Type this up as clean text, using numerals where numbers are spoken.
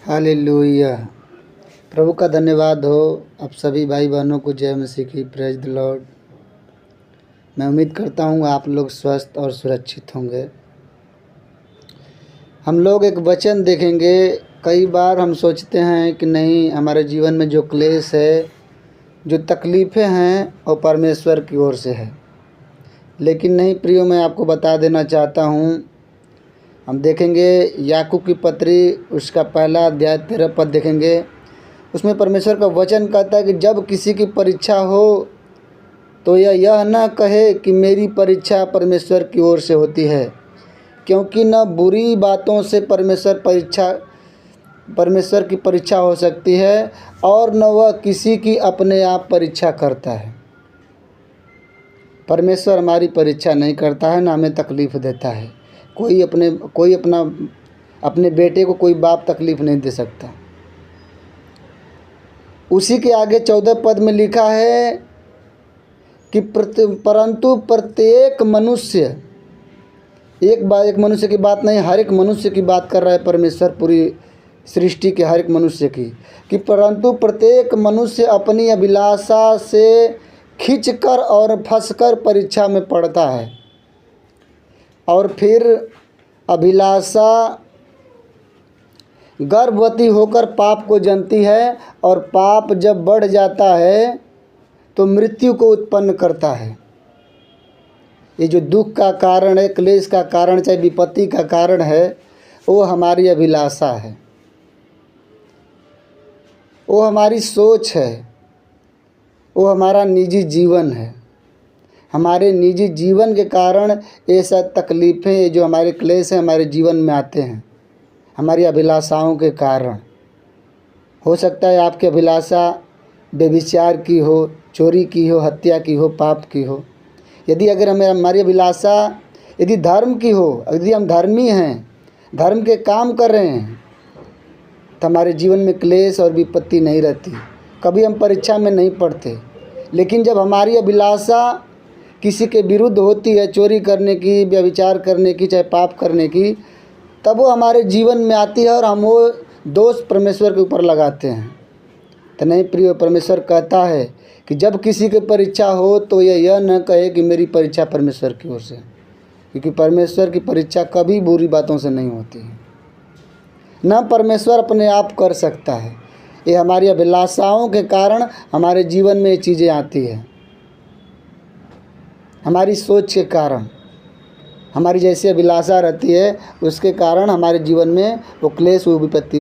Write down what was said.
Hallelujah. प्रभु का धन्यवाद हो। आप सभी भाई बहनों को जय मसीह की, प्रेज द लॉर्ड। मैं उम्मीद करता हूँ आप लोग स्वस्थ और सुरक्षित होंगे। हम लोग एक वचन देखेंगे। कई बार हम सोचते हैं कि नहीं, हमारे जीवन में जो क्लेश है, जो तकलीफ़ें हैं, वो परमेश्वर की ओर से है। लेकिन नहीं प्रियो, मैं आपको बता देना चाहता हूँ। हम देखेंगे याकूब की पत्री, उसका पहला अध्याय 13 पद देखेंगे। उसमें परमेश्वर का वचन कहता है कि जब किसी की परीक्षा हो तो यह न कहे कि मेरी परीक्षा परमेश्वर की ओर से होती है, क्योंकि न बुरी बातों से परमेश्वर की परीक्षा हो सकती है, और न वह किसी की अपने आप परीक्षा करता है। परमेश्वर हमारी परीक्षा नहीं करता है, ना हमें तकलीफ़ देता है। कोई अपने बेटे को कोई बाप तकलीफ़ नहीं दे सकता। उसी के आगे 14 पद में लिखा है कि परंतु प्रत्येक मनुष्य, एक मनुष्य की बात नहीं, हर एक मनुष्य की बात कर रहा है परमेश्वर, पूरी सृष्टि के हर एक मनुष्य की, कि परंतु प्रत्येक मनुष्य अपनी अभिलाषा से खींचकर और फंसकर परीक्षा में पड़ता है। और फिर अभिलाषा गर्भवती होकर पाप को जनती है, और पाप जब बढ़ जाता है तो मृत्यु को उत्पन्न करता है। ये जो दुख का कारण है, क्लेश का कारण, चाहे विपत्ति का कारण है, वो हमारी अभिलाषा है, वो हमारी सोच है, वो हमारा निजी जीवन है। हमारे निजी जीवन के कारण ये सब तकलीफ़ें, जो हमारे क्लेश हैं, हमारे जीवन में आते हैं, हमारी अभिलाषाओं के कारण। हो सकता है आपकी अभिलाषा व्यभिचार की हो, चोरी की हो, हत्या की हो, पाप की हो। अगर हमारी अभिलाषा यदि धर्म की हो, यदि हम धर्मी हैं, धर्म के काम कर रहे हैं, तो हमारे जीवन में क्लेश और विपत्ति नहीं रहती, कभी हम परीक्षा में नहीं पड़ते। लेकिन जब हमारी अभिलाषा किसी के विरुद्ध होती है, चोरी करने की, व्यभिचार करने की, चाहे पाप करने की, तब वो हमारे जीवन में आती है और हम वो दोष परमेश्वर के ऊपर लगाते हैं। तो नहीं प्रिय, परमेश्वर कहता है कि जब किसी की परीक्षा हो तो यह न कहे कि मेरी परीक्षा परमेश्वर की ओर से, क्योंकि परमेश्वर की परीक्षा कभी बुरी बातों से नहीं होती है। न परमेश्वर अपने आप कर सकता है, ये हमारी अभिलाषाओं के कारण हमारे जीवन में ये चीज़ें आती हैं। हमारी सोच के कारण, हमारी जैसी अभिलाषा रहती है, उसके कारण हमारे जीवन में वो क्लेश, वो विपत्ति